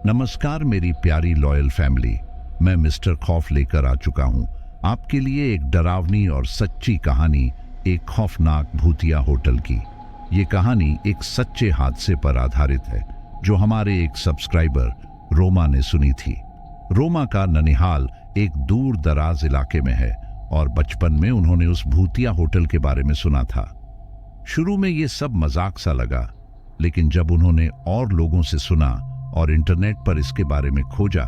नमस्कार मेरी प्यारी लॉयल फैमिली। मैं मिस्टर खौफ लेकर आ चुका हूं आपके लिए एक डरावनी और सच्ची कहानी, एक खौफनाक भूतिया होटल की। ये कहानी एक सच्चे हादसे पर आधारित है जो हमारे एक सब्सक्राइबर रोमा ने सुनी थी। रोमा का ननिहाल एक दूर दराज इलाके में है और बचपन में उन्होंने उस भूतिया होटल के बारे में सुना था। शुरू में ये सब मजाक सा लगा, लेकिन जब उन्होंने और लोगों से सुना और इंटरनेट पर इसके बारे में खोजा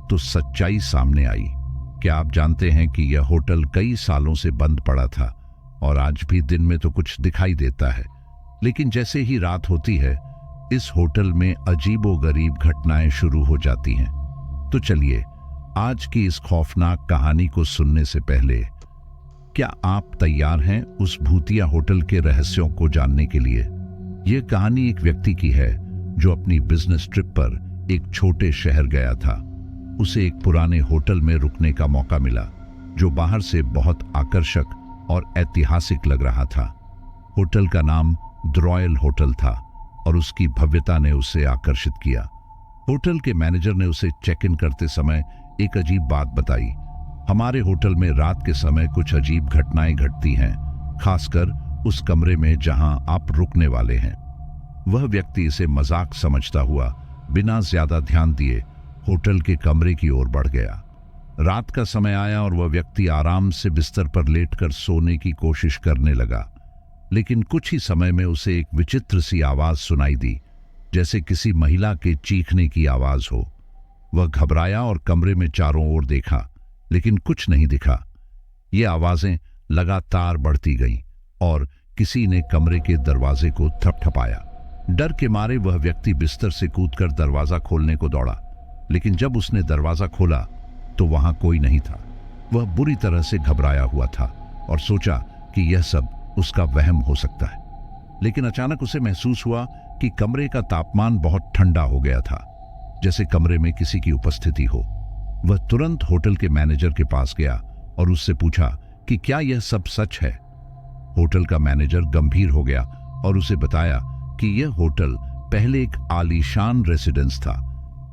तो सच्चाई सामने आई। क्या आप जानते हैं कि यह होटल कई सालों से बंद पड़ा था और आज भी दिन में तो कुछ दिखाई देता है, लेकिन जैसे ही रात होती है इस होटल में अजीबोगरीब घटनाएं शुरू हो जाती हैं। तो चलिए आज की इस खौफनाक कहानी को सुनने से पहले क्या आप तैयार हैं उस भूतिया होटल के रहस्यों को जानने के लिए। यह कहानी एक व्यक्ति की है जो अपनी बिजनेस ट्रिप पर एक छोटे शहर गया था। उसे एक पुराने होटल में रुकने का मौका मिला जो बाहर से बहुत आकर्षक और ऐतिहासिक लग रहा था। होटल का नाम द रॉयल होटल था और उसकी भव्यता ने उसे आकर्षित किया। होटल के मैनेजर ने उसे चेक इन करते समय एक अजीब बात बताई। हमारे होटल में रात के समय कुछ अजीब घटनाएं घटती हैं, खासकर उस कमरे में जहां आप रुकने वाले हैं। वह व्यक्ति इसे मजाक समझता हुआ बिना ज्यादा ध्यान दिए होटल के कमरे की ओर बढ़ गया। रात का समय आया और वह व्यक्ति आराम से बिस्तर पर लेटकर सोने की कोशिश करने लगा, लेकिन कुछ ही समय में उसे एक विचित्र सी आवाज सुनाई दी, जैसे किसी महिला के चीखने की आवाज हो। वह घबराया और कमरे में चारों ओर देखा, लेकिन कुछ नहीं दिखा। ये आवाजें लगातार बढ़ती गईं और किसी ने कमरे के दरवाजे को थपथपाया। डर के मारे वह व्यक्ति बिस्तर से कूदकर दरवाजा खोलने को दौड़ा, लेकिन जब उसने दरवाजा खोला तो वहां कोई नहीं था। वह बुरी तरह से घबराया हुआ था और सोचा कि यह सब उसका वहम हो सकता है, लेकिन अचानक उसे महसूस हुआ कि कमरे का तापमान बहुत ठंडा हो गया था, जैसे कमरे में किसी की उपस्थिति हो। वह तुरंत होटल के मैनेजर के पास गया और उससे पूछा कि क्या यह सब सच है। होटल का मैनेजर गंभीर हो गया और उसे बताया कि यह होटल पहले एक आलीशान रेसिडेंस था,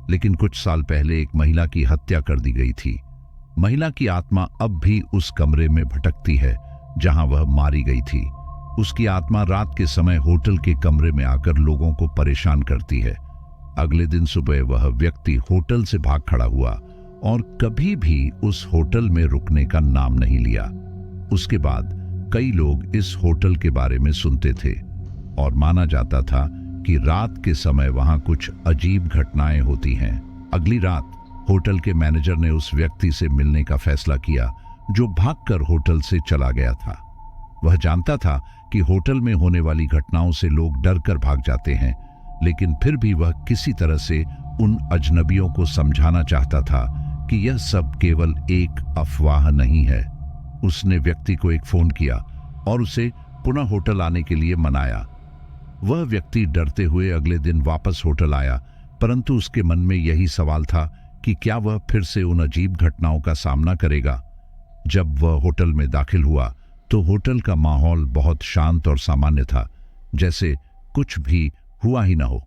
लेकिन कुछ साल पहले एक महिला की हत्या कर दी गई थी। महिला की आत्मा अब भी उस कमरे में भटकती है जहां वह मारी गई थी। उसकी आत्मा रात के समय होटल के कमरे में आकर लोगों को परेशान करती है। अगले दिन सुबह वह व्यक्ति होटल से भाग खड़ा हुआ और कभी भी उस होटल में रुकने का नाम नहीं लिया। उसके बाद कई लोग इस होटल के बारे में सुनते थे और माना जाता था कि रात के समय वहां कुछ अजीब घटनाएं होती हैं। अगली रात होटल के मैनेजर ने उस व्यक्ति से मिलने का फैसला किया जो भागकर होटल से चला गया था। वह जानता था कि होटल में होने वाली घटनाओं से लोग डर कर भाग जाते हैं, लेकिन फिर भी वह किसी तरह से उन अजनबियों को समझाना चाहता था कि यह सब केवल एक अफवाह नहीं है। उसने व्यक्ति को एक फोन किया और उसे पुनः होटल आने के लिए मनाया। वह व्यक्ति डरते हुए अगले दिन वापस होटल आया, परंतु उसके मन में यही सवाल था कि क्या वह फिर से उन अजीब घटनाओं का सामना करेगा। जब वह होटल में दाखिल हुआ तो होटल का माहौल बहुत शांत और सामान्य था, जैसे कुछ भी हुआ ही न हो।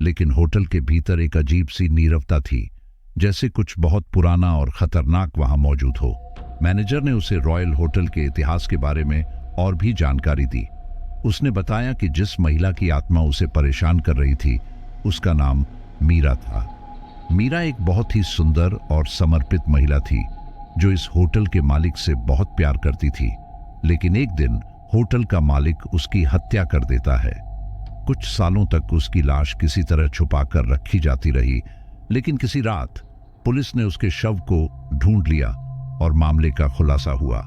लेकिन होटल के भीतर एक अजीब सी नीरवता थी, जैसे कुछ बहुत पुराना और खतरनाक वहां मौजूद हो। मैनेजर ने उसे रॉयल होटल के इतिहास के बारे में और भी जानकारी दी। उसने बताया कि जिस महिला की आत्मा उसे परेशान कर रही थी उसका नाम मीरा था। मीरा एक बहुत ही सुंदर और समर्पित महिला थी जो इस होटल के मालिक से बहुत प्यार करती थी, लेकिन एक दिन होटल का मालिक उसकी हत्या कर देता है। कुछ सालों तक उसकी लाश किसी तरह छुपाकर रखी जाती रही, लेकिन किसी रात पुलिस ने उसके शव को ढूंढ लिया और मामले का खुलासा हुआ।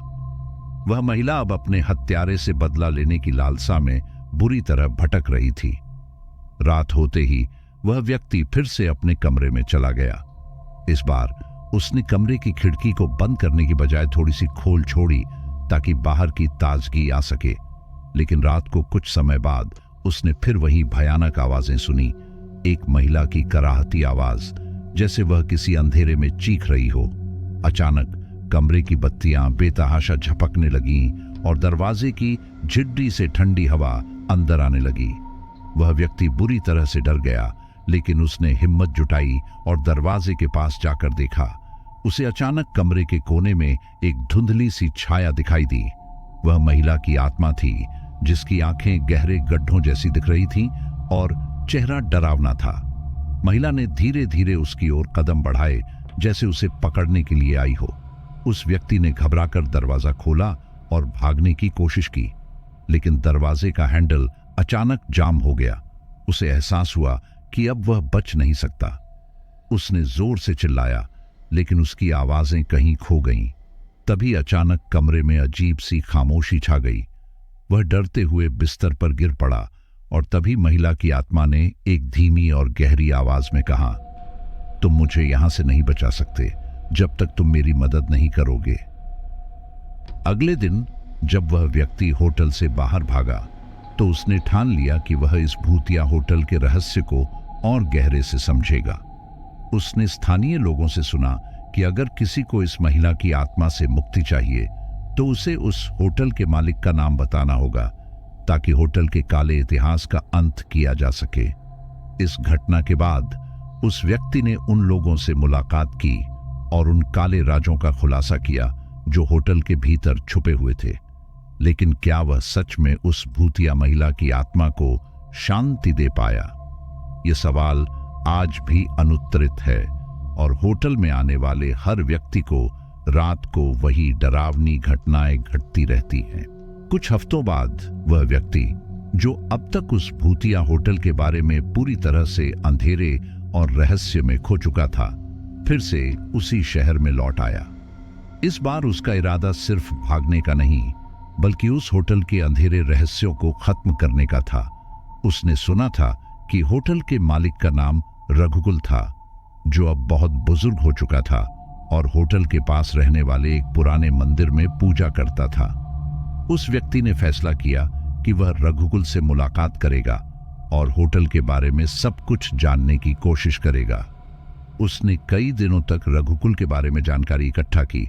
वह महिला अब अपने हत्यारे से बदला लेने की लालसा में बुरी तरह भटक रही थी। रात होते ही वह व्यक्ति फिर से अपने कमरे में चला गया। इस बार उसने कमरे की खिड़की को बंद करने की बजाय थोड़ी सी खोल छोड़ी ताकि बाहर की ताजगी आ सके, लेकिन रात को कुछ समय बाद उसने फिर वही भयानक आवाजें सुनी। एक महिला की कराहती आवाज, जैसे वह किसी अंधेरे में चीख रही हो। अचानक कमरे की बत्तियां बेतहाशा झपकने लगीं और दरवाजे की झिड्डी से ठंडी हवा अंदर आने लगी। वह व्यक्ति बुरी तरह से डर गया, लेकिन उसने हिम्मत जुटाई और दरवाजे के पास जाकर देखा। उसे अचानक कमरे के कोने में एक धुंधली सी छाया दिखाई दी। वह महिला की आत्मा थी, जिसकी आंखें गहरे गड्ढों जैसी दिख रही थीं और चेहरा डरावना था। महिला ने धीरे धीरे उसकी ओर कदम बढ़ाए, जैसे उसे पकड़ने के लिए आई हो। उस व्यक्ति ने घबराकर दरवाजा खोला और भागने की कोशिश की, लेकिन दरवाजे का हैंडल अचानक जाम हो गया। उसे एहसास हुआ कि अब वह बच नहीं सकता। उसने जोर से चिल्लाया, लेकिन उसकी आवाजें कहीं खो गईं। तभी अचानक कमरे में अजीब सी खामोशी छा गई। वह डरते हुए बिस्तर पर गिर पड़ा और तभी महिला की आत्मा ने एक धीमी और गहरी आवाज में कहा, तुम मुझे यहां से नहीं बचा सकते जब तक तुम मेरी मदद नहीं करोगे। अगले दिन जब वह व्यक्ति होटल से बाहर भागा तो उसने ठान लिया कि वह इस भूतिया होटल के रहस्य को और गहरे से समझेगा। उसने स्थानीय लोगों से सुना कि अगर किसी को इस महिला की आत्मा से मुक्ति चाहिए तो उसे उस होटल के मालिक का नाम बताना होगा, ताकि होटल के काले इतिहास का अंत किया जा सके। इस घटना के बाद उस व्यक्ति ने उन लोगों से मुलाकात की और उन काले राजों का खुलासा किया जो होटल के भीतर छुपे हुए थे। लेकिन क्या वह सच में उस भूतिया महिला की आत्मा को शांति दे पाया? यह सवाल आज भी अनुत्तरित है और होटल में आने वाले हर व्यक्ति को रात को वही डरावनी घटनाएं घटती रहती हैं। कुछ हफ्तों बाद वह व्यक्ति, जो अब तक उस भूतिया होटल के बारे में पूरी तरह से अंधेरे और रहस्य में खो चुका था, फिर से उसी शहर में लौट आया। इस बार उसका इरादा सिर्फ भागने का नहीं, बल्कि उस होटल के अंधेरे रहस्यों को खत्म करने का था। उसने सुना था कि होटल के मालिक का नाम रघुकुल था, जो अब बहुत बुजुर्ग हो चुका था और होटल के पास रहने वाले एक पुराने मंदिर में पूजा करता था। उस व्यक्ति ने फैसला किया कि वह रघुकुल से मुलाकात करेगा और होटल के बारे में सब कुछ जानने की कोशिश करेगा। उसने कई दिनों तक रघुकुल के बारे में जानकारी इकट्ठा की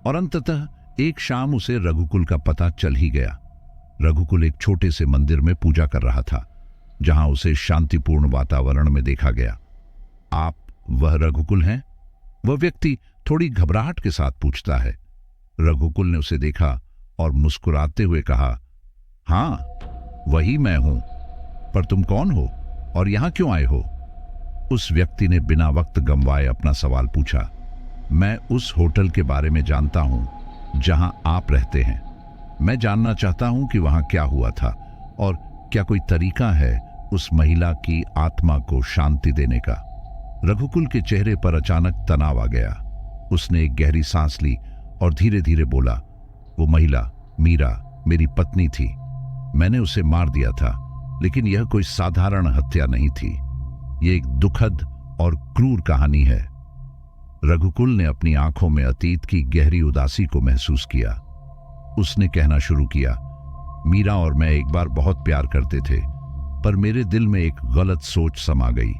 और अंततः एक शाम उसे रघुकुल का पता चल ही गया। रघुकुल एक छोटे से मंदिर में पूजा कर रहा था, जहां उसे शांतिपूर्ण वातावरण में देखा गया। आप वह रघुकुल हैं? वह व्यक्ति थोड़ी घबराहट के साथ पूछता है। रघुकुल ने उसे देखा और मुस्कुराते हुए कहा, हां, वही मैं हूं। पर तुम कौन हो और यहां क्यों आए हो? उस व्यक्ति ने बिना वक्त गंवाए अपना सवाल पूछा। मैं उस होटल के बारे में जानता हूं जहां आप रहते हैं। मैं जानना चाहता हूं कि वहां क्या हुआ था और क्या कोई तरीका है उस महिला की आत्मा को शांति देने का। रघुकुल के चेहरे पर अचानक तनाव आ गया। उसने एक गहरी सांस ली और धीरे धीरे बोला, वो महिला मीरा मेरी पत्नी थी। मैंने उसे मार दिया था, लेकिन यह कोई साधारण हत्या नहीं थी। यह एक दुखद और क्रूर कहानी है। रघुकुल ने अपनी आंखों में अतीत की गहरी उदासी को महसूस किया। उसने कहना शुरू किया, मीरा और मैं एक बार बहुत प्यार करते थे, पर मेरे दिल में एक गलत सोच समा गई।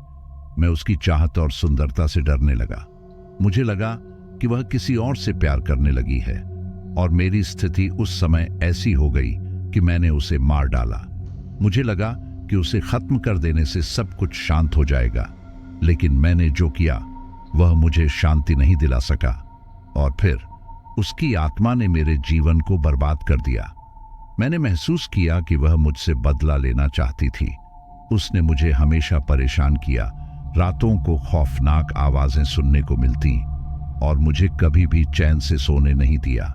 मैं उसकी चाहत और सुंदरता से डरने लगा। मुझे लगा कि वह किसी और से प्यार करने लगी है और मेरी स्थिति उस समय ऐसी हो गई कि मैंने उसे मार डाला। मुझे लगा कि उसे खत्म कर देने से सब कुछ शांत हो जाएगा, लेकिन मैंने जो किया वह मुझे शांति नहीं दिला सका और फिर उसकी आत्मा ने मेरे जीवन को बर्बाद कर दिया। मैंने महसूस किया कि वह मुझसे बदला लेना चाहती थी। उसने मुझे हमेशा परेशान किया। रातों को खौफनाक आवाजें सुनने को मिलती और मुझे कभी भी चैन से सोने नहीं दिया।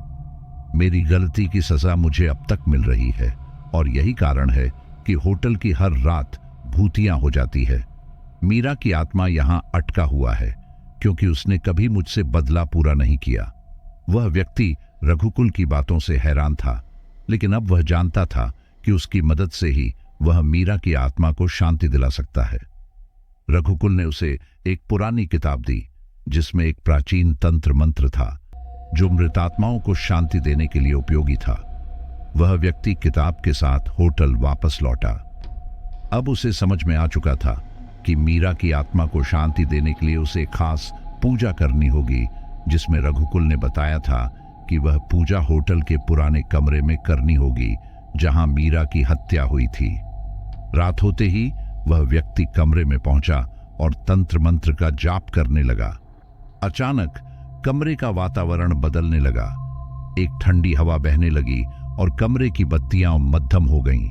मेरी गलती की सजा मुझे अब तक मिल रही है और यही कारण है कि होटल की हर रात भूतियां हो जाती है। मीरा की आत्मा यहां अटका हुआ है क्योंकि उसने कभी मुझसे बदला पूरा नहीं किया। वह व्यक्ति रघुकुल की बातों से हैरान था, लेकिन अब वह जानता था कि उसकी मदद से ही वह मीरा की आत्मा को शांति दिला सकता है। रघुकुल ने उसे एक पुरानी किताब दी जिसमें एक प्राचीन तंत्र मंत्र था जो मृतात्माओं को शांति देने के लिए उपयोगी था। वह व्यक्ति किताब के साथ होटल वापस लौटा। अब उसे समझ में आ चुका था कि मीरा की आत्मा को शांति देने के लिए उसे खास पूजा करनी होगी, जिसमें रघुकुल ने बताया था कि वह पूजा होटल के पुराने कमरे में करनी होगी जहां मीरा की हत्या हुई थी। रात होते ही वह व्यक्ति कमरे में पहुंचा और तंत्र मंत्र का जाप करने लगा। अचानक कमरे का वातावरण बदलने लगा। एक ठंडी हवा बहने लगी और कमरे की बत्तियां मद्धम हो गईं।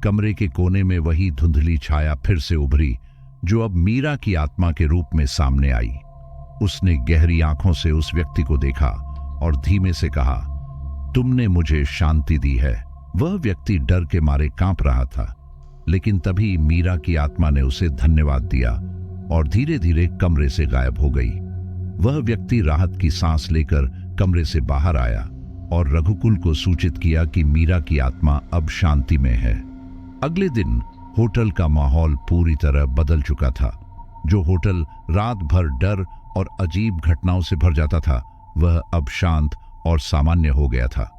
कमरे के कोने में वही धुंधली छाया फिर से उभरी, जो अब मीरा की आत्मा के रूप में सामने आई। उसने गहरी आंखों से उस व्यक्ति को देखा और धीमे से कहा, तुमने मुझे शांति दी है। वह व्यक्ति डर के मारे कांप रहा था, लेकिन तभी मीरा की आत्मा ने उसे धन्यवाद दिया और धीरे धीरे कमरे से गायब हो गई। वह व्यक्ति राहत की सांस लेकर कमरे से बाहर आया और रघुकुल को सूचित किया कि मीरा की आत्मा अब शांति में है। अगले दिन होटल का माहौल पूरी तरह बदल चुका था। जो होटल रात भर डर और अजीब घटनाओं से भर जाता था, वह अब शांत और सामान्य हो गया था।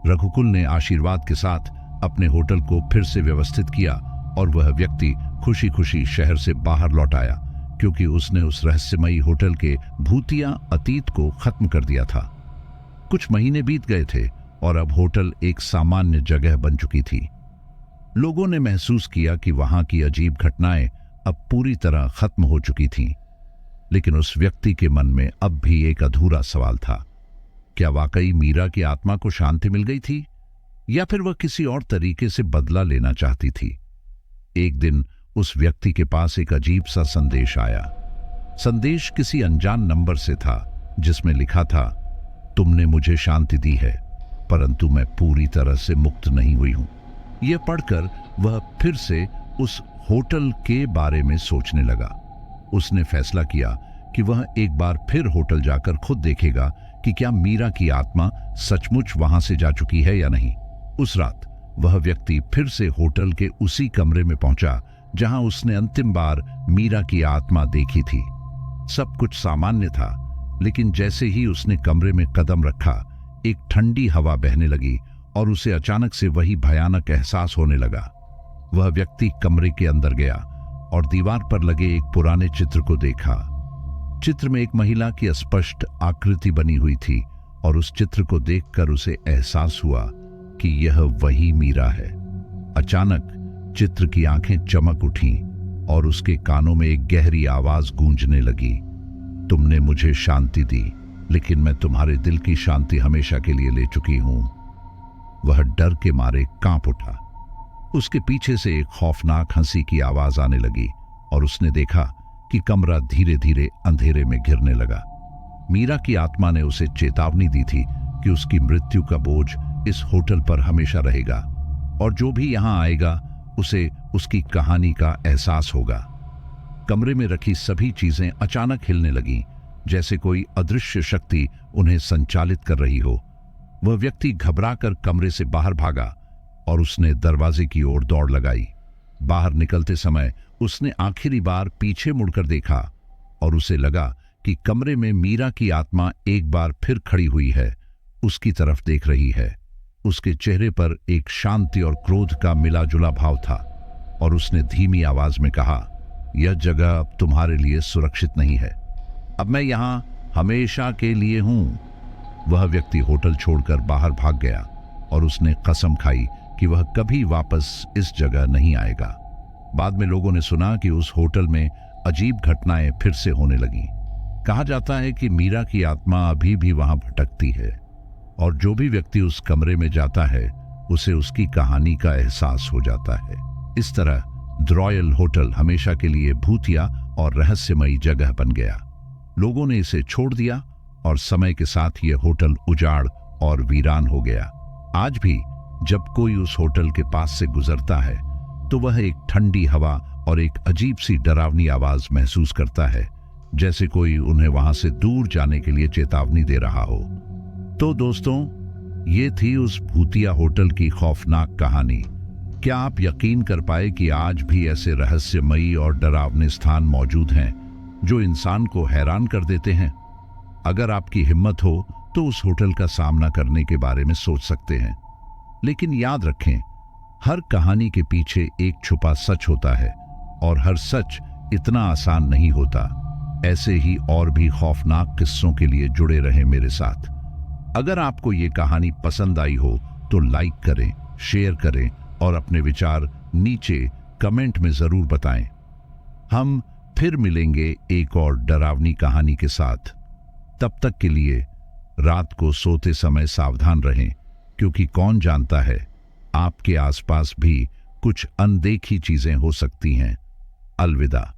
रघुकुल ने आशीर्वाद के साथ अपने होटल को फिर से व्यवस्थित किया और वह व्यक्ति खुशी खुशी शहर से बाहर लौट आया, क्योंकि उसने उस रहस्यमयी होटल के भूतिया अतीत को खत्म कर दिया था। कुछ महीने बीत गए थे और अब होटल एक सामान्य जगह बन चुकी थी। लोगों ने महसूस किया कि वहां की अजीब घटनाएं अब पूरी तरह खत्म हो चुकी थीं, लेकिन उस व्यक्ति के मन में अब भी एक अधूरा सवाल था। क्या वाकई मीरा की आत्मा को शांति मिल गई थी, या फिर वह किसी और तरीके से बदला लेना चाहती थी? एक दिन उस व्यक्ति के पास एक अजीब सा संदेश आया। संदेश किसी अनजान नंबर से था, जिसमें लिखा था, तुमने मुझे शांति दी है, परंतु मैं पूरी तरह से मुक्त नहीं हुई हूं। यह पढ़कर वह फिर से उस होटल के बारे में सोचने लगा। उसने फैसला किया कि वह एक बार फिर होटल जाकर खुद देखेगा कि क्या मीरा की आत्मा सचमुच वहां से जा चुकी है या नहीं। उस रात वह व्यक्ति फिर से होटल के उसी कमरे में पहुंचा जहां उसने अंतिम बार मीरा की आत्मा देखी थी। सब कुछ सामान्य था, लेकिन जैसे ही उसने कमरे में कदम रखा, एक ठंडी हवा बहने लगी और उसे अचानक से वही भयानक एहसास होने लगा। वह व्यक्ति कमरे के अंदर गया और दीवार पर लगे एक पुराने चित्र को देखा। चित्र में एक महिला की अस्पष्ट आकृति बनी हुई थी और उस चित्र को देखकर उसे एहसास हुआ कि यह वही मीरा है। अचानक चित्र की आंखें चमक उठीं और उसके कानों में एक गहरी आवाज गूंजने लगी, तुमने मुझे शांति दी, लेकिन मैं तुम्हारे दिल की शांति हमेशा के लिए ले चुकी हूं। वह डर के मारे कांप उठा। उसके पीछे से एक खौफनाक हंसी की आवाज आने लगी और उसने देखा कि कमरा धीरे धीरे अंधेरे में घिरने लगा। मीरा की आत्मा ने उसे चेतावनी दी थी कि उसकी मृत्यु का बोझ इस होटल पर हमेशा रहेगा और जो भी यहां आएगा उसे उसकी कहानी का एहसास होगा। कमरे में रखी सभी चीजें अचानक हिलने लगीं, जैसे कोई अदृश्य शक्ति उन्हें संचालित कर रही हो। वह व्यक्ति घबराकर कमरे से बाहर भागा और उसने दरवाजे की ओर दौड़ लगाई। बाहर निकलते समय उसने आखिरी बार पीछे मुड़कर देखा और उसे लगा कि कमरे में मीरा की आत्मा एक बार फिर खड़ी हुई है, उसकी तरफ देख रही है। उसके चेहरे पर एक शांति और क्रोध का मिला जुला भाव था और उसने धीमी आवाज में कहा, यह जगह अब तुम्हारे लिए सुरक्षित नहीं है, अब मैं यहां हमेशा के लिए हूं। वह व्यक्ति होटल छोड़कर बाहर भाग गया और उसने कसम खाई कि वह कभी वापस इस जगह नहीं आएगा। बाद में लोगों ने सुना कि उस होटल में अजीब घटनाएं फिर से होने लगीं। कहा जाता है कि मीरा की आत्मा अभी भी वहां भटकती है और जो भी व्यक्ति उस कमरे में जाता है उसे उसकी कहानी का एहसास हो जाता है। इस तरह द रॉयल होटल हमेशा के लिए भूतिया और रहस्यमयी जगह बन गया। लोगों ने इसे छोड़ दिया और समय के साथ यह होटल उजाड़ और वीरान हो गया। आज भी जब कोई उस होटल के पास से गुजरता है तो वह एक ठंडी हवा और एक अजीब सी डरावनी आवाज महसूस करता है, जैसे कोई उन्हें वहां से दूर जाने के लिए चेतावनी दे रहा हो। तो दोस्तों, ये थी उस भूतिया होटल की खौफनाक कहानी। क्या आप यकीन कर पाए कि आज भी ऐसे रहस्यमयी और डरावने स्थान मौजूद हैं जो इंसान को हैरान कर देते हैं? अगर आपकी हिम्मत हो तो उस होटल का सामना करने के बारे में सोच सकते हैं, लेकिन याद रखें, हर कहानी के पीछे एक छुपा सच होता है और हर सच इतना आसान नहीं होता। ऐसे ही और भी खौफनाक किस्सों के लिए जुड़े रहें मेरे साथ। अगर आपको ये कहानी पसंद आई हो तो लाइक करें, शेयर करें और अपने विचार नीचे कमेंट में जरूर बताएं। हम फिर मिलेंगे एक और डरावनी कहानी के साथ। तब तक के लिए रात को सोते समय सावधान रहें, क्योंकि कौन जानता है आपके आसपास भी कुछ अनदेखी चीजें हो सकती हैं। अलविदा।